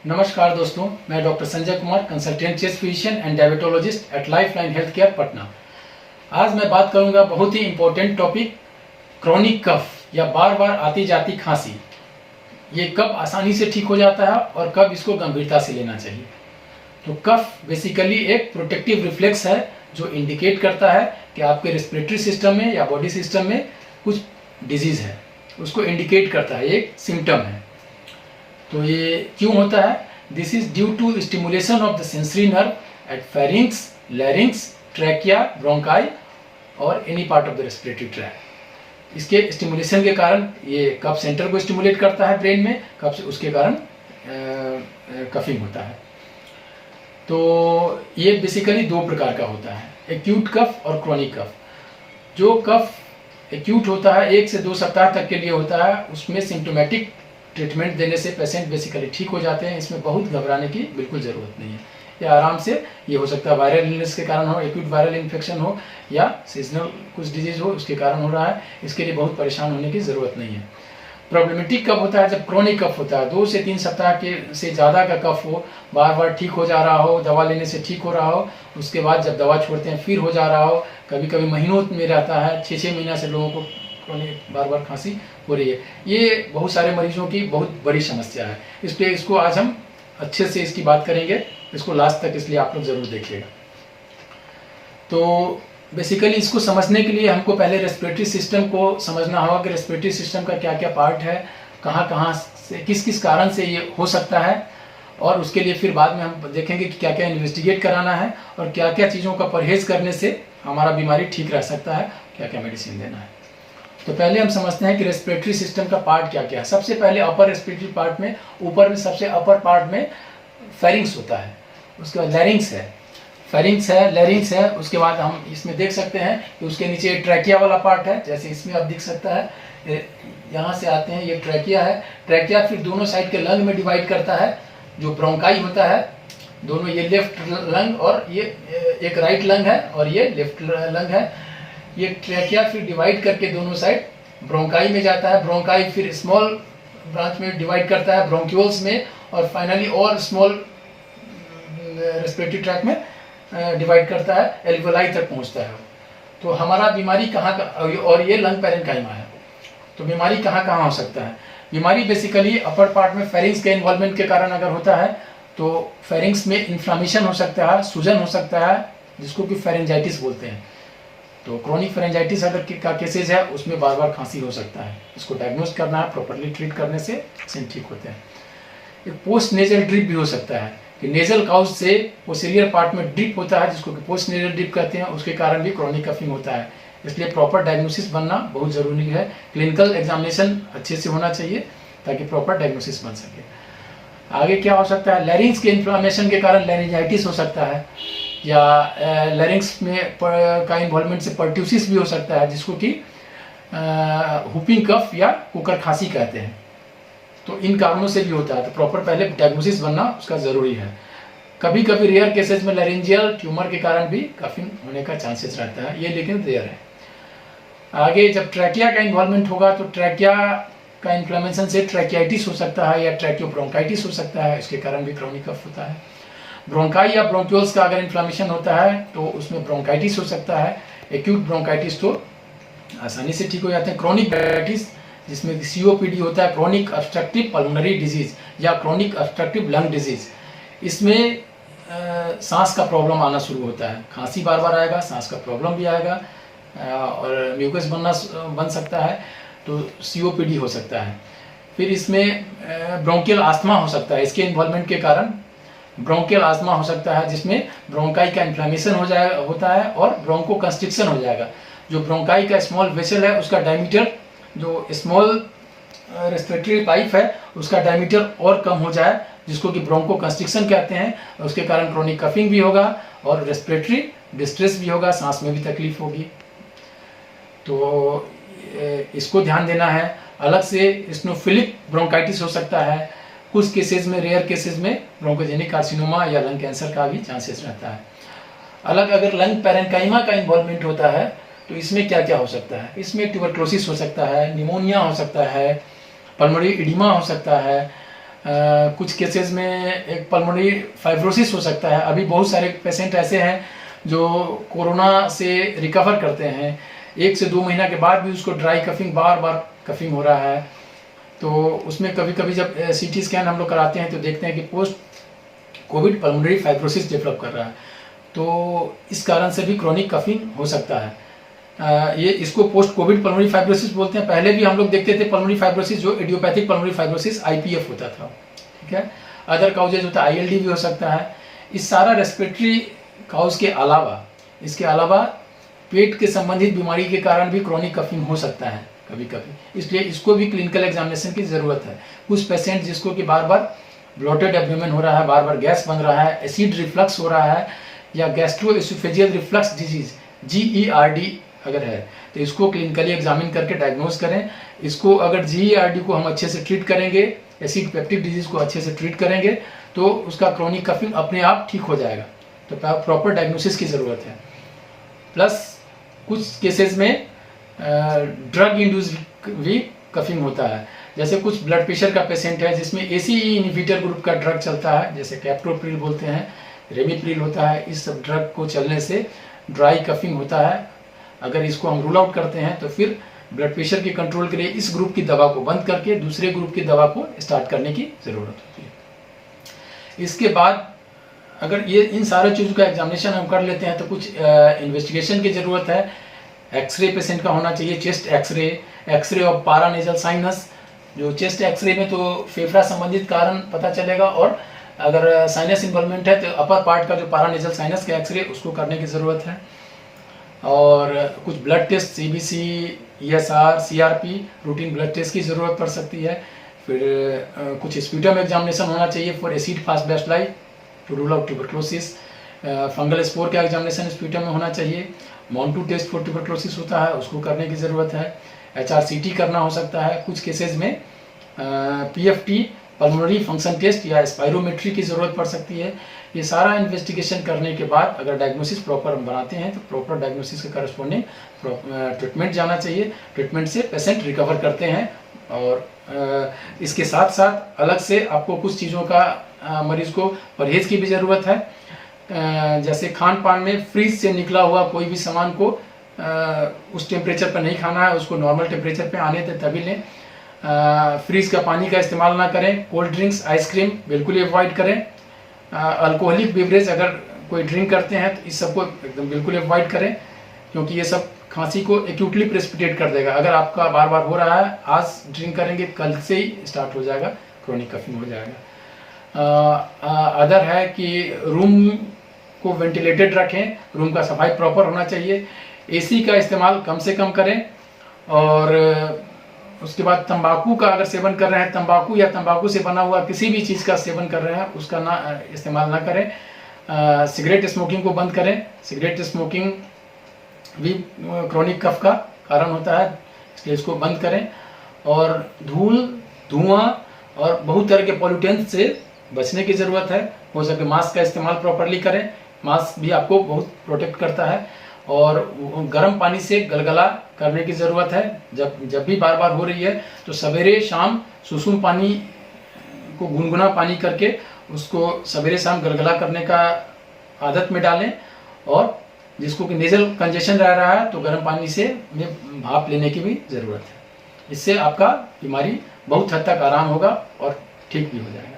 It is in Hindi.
नमस्कार दोस्तों, मैं doctor Sanjay Kumar, consultant chest physician and diabetologist at Lifeline Health Care Patna. आज मैं बात करूंगा बहुत ही इंपॉर्टेंट टॉपिक, क्रॉनिक कफ या बार बार आती जाती खांसी। ये कब आसानी से ठीक हो जाता है और कब इसको गंभीरता से लेना चाहिए। तो कफ बेसिकली एक प्रोटेक्टिव रिफ्लेक्स है जो इंडिकेट करता है कि आपके रेस्पिरेटरी सिस्टम में या बॉडी सिस्टम में कुछ डिजीज है, उसको इंडिकेट करता है, एक सिम्टम है। तो ये क्यों होता है? This is due to stimulation of the sensory nerve at pharynx, larynx, trachea, bronchi और any part of the respiratory tract. इसके स्टिमुलेशन के कारण ये कफ सेंटर को स्टिमुलेट करता है ब्रेन में, कफ से उसके कारण कफिंग होता है। तो ये बेसिकली दो प्रकार का होता है, एक्यूट कफ और क्रॉनिक कफ। जो कफ एक्यूट होता है 1 से 2 सप्ताह तक के लिए होता है, उसमें सिम्टोमेटिक ट्रीटमेंट देने से पेशेंट बेसिकली ठीक हो जाते हैं। इसमें बहुत घबराने की बिल्कुल ज़रूरत नहीं है। ये आराम से, ये हो सकता है वायरल इलनेस के कारण हो, एक्यूट वायरल इन्फेक्शन हो या सीजनल कुछ डिजीज हो, उसके कारण हो रहा है। इसके लिए बहुत परेशान होने की ज़रूरत नहीं है। प्रॉब्लमेटिक कब होता है? जब क्रॉनिक कफ होता है, 2 से 3 सप्ताह के से ज़्यादा का कफ हो, बार बार ठीक हो जा रहा हो, दवा लेने से ठीक हो रहा हो, उसके बाद जब दवा छोड़ते हैं फिर हो जा रहा हो, कभी कभी महीनों में रहता है, 6-6 महीना से लोगों को क्रॉनिक बार बार खांसी हो रही है। ये बहुत सारे मरीजों की बहुत बड़ी समस्या है, इसलिए इसको आज हम अच्छे से इसकी बात करेंगे, इसको लास्ट तक इसलिए आप लोग ज़रूर देखिएगा। तो बेसिकली इसको समझने के लिए हमको पहले रेस्पिरेटरी सिस्टम को समझना होगा कि रेस्पिरेटरी सिस्टम का क्या क्या पार्ट है, कहाँ कहाँ से, किस किस कारण से ये हो सकता है, और उसके लिए फिर बाद में हम देखेंगे कि क्या क्या इन्वेस्टिगेट कराना है और क्या क्या चीज़ों का परहेज करने से हमारा बीमारी ठीक रह सकता है, क्या क्या मेडिसिन देना है। तो पहले हम समझते हैं कि रेस्पिरेटरी सिस्टम का पार्ट क्या क्या है। सबसे पहले अपर रेस्पिरेटरी पार्ट में, ऊपर में सबसे अपर पार्ट में फेरिंग्स होता है, उसके बाद लैरिंग्स है, फेरिंग्स है, लैरिंग्स है। उसके बाद हम इसमें देख सकते हैं कि उसके नीचे ट्रैकिया वाला पार्ट है, जैसे इसमें आप देख सकता है, यहाँ से आते हैं, ये ट्रैकिया है। ट्रैकिया फिर दोनों साइड के लंग में डिवाइड करता है, जो ब्रोंकाई होता है, दोनों, ये लेफ्ट लंग और ये एक राइट लंग है और ये लेफ्ट लंग है। ये ट्रैकिया फिर डिवाइड करके दोनों साइड ब्रोंकाई में जाता है, ब्रोंकाई फिर स्मॉल ब्रांच में डिवाइड करता है ब्रोंक्यूल्स में, और फाइनली और स्मॉल रेस्पिरेटरी ट्रैक्ट में डिवाइड करता है, एल्वियोलाई तक पहुंचता है। तो हमारा बीमारी कहाँ का, और ये लंग पैरेन्काइमा है। तो बीमारी कहाँ कहाँ हो सकता है? बीमारी बेसिकली अपर पार्ट में फेरिंग्स के इन्वॉल्वमेंट के कारण अगर होता है तो फेरिंग्स में इन्फ्लामेशन हो सकता है, सूजन हो सकता है, जिसको कि फेरेंजाइटिस बोलते हैं। तो क्रॉनिक फेरेंजाइटिस अगर का केसेज है, उसमें बार बार खांसी हो सकता है। इसको डायग्नोज करना है, प्रॉपर्ली ट्रीट करने से पेशेंट ठीक होते हैं। एक पोस्ट नेजल ड्रिप भी हो सकता है कि नेजल काउच से पोस्टीरियर पार्ट में ड्रिप होता है, जिसको कि पोस्ट नेजल ड्रिप कहते हैं, उसके कारण भी क्रॉनिक कफिंग होता है। इसलिए प्रॉपर डायग्नोसिस बनना बहुत ज़रूरी है। क्लिनिकल एग्जामिनेशन अच्छे से होना चाहिए ताकि प्रॉपर डायग्नोसिस बन सके। आगे क्या हो सकता है? लैरिंग्स के इन्फ्लामेशन के कारण लैरिंजाइटिस हो सकता है, या लैरिंग्स में का इन्वॉल्वमेंट से पर्ट्यूसिस भी हो सकता है, जिसको कि हुपिंग कफ या कुकर खांसी कहते हैं। तो इन कारणों से भी होता है। तो प्रॉपर पहले डायग्नोसिस बनना उसका ज़रूरी है। कभी कभी रेयर केसेज में लैरिंजियल ट्यूमर के कारण भी कफिंग होने का चांसेस रहता है, ये लेकिन रेयर है। आगे जब ट्रैकिया का इन्वॉल्वमेंट होगा तो ट्रैकिया का इन्फ्लेमेशन से ट्रैकियाइटिस हो सकता है या ट्रैकियोब्रोंकाइटिस हो सकता है, इसके कारण भी क्रॉनिक कफ होता है। ब्रोंकाई या ब्रोंक्यूल्स का अगर इन्फ्लेमेशन होता है तो उसमें ब्रोंकाइटिस हो सकता है। एक्यूट ब्रोंकाइटिस तो आसानी से ठीक हो जाते हैं। क्रॉनिक ब्रोंकाइटिस, जिसमें सीओपीडी होता है, क्रॉनिक ऑब्स्ट्रक्टिव पल्मोनरी डिजीज या क्रॉनिक ऑब्स्ट्रक्टिव लंग डिजीज, इसमें सांस का प्रॉब्लम आना शुरू होता है। खांसी बार बार आएगा, सांस का प्रॉब्लम भी आएगा, और म्यूकस बन सकता है, तो सीओपीडी हो सकता है। फिर इसमें ब्रोंकियल आस्थमा हो सकता है। इसके इन्वॉल्वमेंट के कारण ब्रोंकियल आस्थमा हो सकता है, जिसमें ब्रोंकाई का इन्फ्लेमेशन होता है और ब्रोंको कंस्ट्रिक्शन हो जाएगा। जो ब्रोंकाई का स्मॉल वेसल है, उसका डायमीटर, जो स्मॉल रेस्पिरेटरी पाइप है, उसका डायमीटर और कम हो जाए, जिसको कि ब्रोंको कंस्ट्रिक्शन कहते हैं। उसके कारण क्रॉनिक कफिंग भी होगा और रेस्पिरेटरी डिस्ट्रेस भी होगा, सांस में भी तकलीफ होगी। तो इसको ध्यान देना है। अलग से इस्नोफिलिक ब्रोंकाइटिस हो सकता है। कुछ केसेस में, रेयर केसेस में ब्रोंकोजेनिक कार्सिनोमा या लंग कैंसर का भी चांसेस रहता है। अलग अगर लंग पैरेन्काइमा का इन्वॉल्वमेंट होता है तो इसमें क्या क्या हो सकता है? इसमें ट्यूबरक्लोसिस हो सकता है, निमोनिया हो सकता है, पल्मोनरी एडिमा हो सकता है, कुछ केसेस में एक पल्मोनरी फाइब्रोसिस हो सकता है। अभी बहुत सारे पेशेंट ऐसे हैं जो कोरोना से रिकवर करते हैं, 1 से 2 महीना के बाद भी उसको ड्राई कफिंग, बार बार कफिंग हो रहा है। तो उसमें कभी कभी जब CT स्कैन हम लोग कराते हैं तो देखते हैं कि post Covid pulmonary fibrosis develop कर रहा है। तो इस कारण से भी क्रॉनिक कफिंग हो सकता है। ये इसको पोस्ट कोविड पल्मोनरी फाइब्रोसिस बोलते हैं। पहले भी हम लोग देखते थे पल्मोनरी फाइब्रोसिस जो इडियोपैथिक पल्मोनरी फाइब्रोसिस IPF होता था, ठीक है। अदर काउजेज होता है, ILD भी हो सकता है। इस सारा रेस्पिरेटरी काउज के अलावा, इसके अलावा पेट के संबंधित बीमारी के कारण भी क्रॉनिक कफिंग हो सकता है कभी कभी, इसलिए इसको भी क्लिनिकल एग्जामिनेशन की ज़रूरत है। कुछ पेशेंट जिसको कि बार बार ब्लॉटेड एब्डोमेन हो रहा है, बार बार गैस बन रहा है, एसिड रिफ्लक्स हो रहा है, या गैस्ट्रोएसोफेजियल रिफ्लक्स डिजीज GERD अगर है, तो इसको क्लिनिकली एग्जामिन करके डायग्नोज करें। इसको अगर GERD को हम अच्छे से ट्रीट करेंगे, एसिड पेप्टिक डिजीज को अच्छे से ट्रीट करेंगे, तो उसका क्रॉनिक कफिंग अपने आप ठीक हो जाएगा। तो प्रॉपर डायग्नोसिस की ज़रूरत है। प्लस कुछ केसेस में ड्रग इंड्यूस भी कफिंग होता है। जैसे कुछ ब्लड प्रेशर का पेशेंट है जिसमें ACE इनहिबिटर ग्रुप का ड्रग चलता है, जैसे कैप्टोप्रिल बोलते हैं, रेमिप्रिल होता है। इस सब ड्रग को चलने से ड्राई कफिंग होता है। अगर इसको हम रूल आउट करते हैं तो फिर ब्लड प्रेशर के कंट्रोल के लिए इस ग्रुप की दवा को बंद करके दूसरे ग्रुप की दवा को स्टार्ट करने की ज़रूरत होती है। इसके बाद अगर ये इन सारे चीज़ों का एग्जामिनेशन हम कर लेते हैं तो कुछ इन्वेस्टिगेशन की ज़रूरत है। एक्सरे पेशेंट का होना चाहिए, चेस्ट एक्सरे ऑफ पारानेजल साइनस। जो चेस्ट एक्सरे में तो फेफड़ा संबंधित कारण पता चलेगा, और अगर साइनस इन्वॉल्वमेंट है तो अपर पार्ट का जो पारानेजल साइनस का एक्सरे उसको करने की ज़रूरत है। और कुछ blood test CBC, ESR, CRP routine blood test की ज़रूरत पड़ सकती है। फिर कुछ स्प्यूटम एग्जामिनेशन होना चाहिए for acid fast bacilli to rule out tuberculosis. Fungal spore का एग्जामिनेशन स्प्यूटम में होना चाहिए। मॉन्टू टेस्ट फॉर ट्यूबरक्लोसिस होता है, उसको करने की ज़रूरत है। HRCT करना हो सकता है। कुछ केसेस में PFT पल्मोनरी फंक्शन टेस्ट या स्पायरोमेट्री की ज़रूरत पड़ सकती है। ये सारा इन्वेस्टिगेशन करने के बाद अगर डायग्नोसिस प्रॉपर हम बनाते हैं तो प्रॉपर डायग्नोसिस के करस्पॉन्डिंग ट्रीटमेंट जाना चाहिए। ट्रीटमेंट से पेशेंट रिकवर करते हैं। और इसके साथ साथ अलग से आपको कुछ चीज़ों का मरीज़ को परहेज़ की भी ज़रूरत है। जैसे खान पान में फ्रीज से निकला हुआ कोई भी सामान को उस टेम्परेचर पर नहीं खाना है, उसको नॉर्मल टेम्परेचर पे आने दें तभी लें। फ्रीज का पानी का इस्तेमाल ना करें। कोल्ड ड्रिंक्स, आइसक्रीम बिल्कुल अवॉइड करें। अल्कोहलिक बेवरेज अगर कोई ड्रिंक करते हैं तो इस सबको एकदम बिल्कुल अवॉइड करें, क्योंकि ये सब खांसी को एक्यूटली प्रेसिपिटेट कर देगा। अगर आपका बार बार हो रहा है, आज ड्रिंक करेंगे कल से ही स्टार्ट हो जाएगा, क्रॉनिक कफिंग हो जाएगा। अदर है कि रूम को वेंटिलेटेड रखें, रूम का सफाई प्रॉपर होना चाहिए। AC का इस्तेमाल कम से कम करें। और उसके बाद तंबाकू का अगर सेवन कर रहे हैं, तंबाकू या तंबाकू से बना हुआ किसी भी चीज़ का सेवन कर रहे हैं उसका ना इस्तेमाल ना करें। सिगरेट स्मोकिंग को बंद करें। सिगरेट स्मोकिंग भी क्रॉनिक कफ का कारण होता है, इसलिए इसको बंद करें। और धूल, धुआं और बहुत तरह के पॉल्यूटेंट से बचने की ज़रूरत है। हो सके मास्क का इस्तेमाल प्रॉपरली करें, मास्क भी आपको बहुत प्रोटेक्ट करता है। और गर्म पानी से गलगला करने की ज़रूरत है। जब भी बार बार हो रही है तो सवेरे शाम सुसुम पानी को गुनगुना पानी करके उसको सवेरे शाम गलगला करने का आदत में डालें। और जिसको कि नेजल कंजेशन रह रहा है तो गर्म पानी से भाप लेने की भी ज़रूरत है। इससे आपका बीमारी बहुत हद तक आराम होगा और ठीक भी हो जाएगा।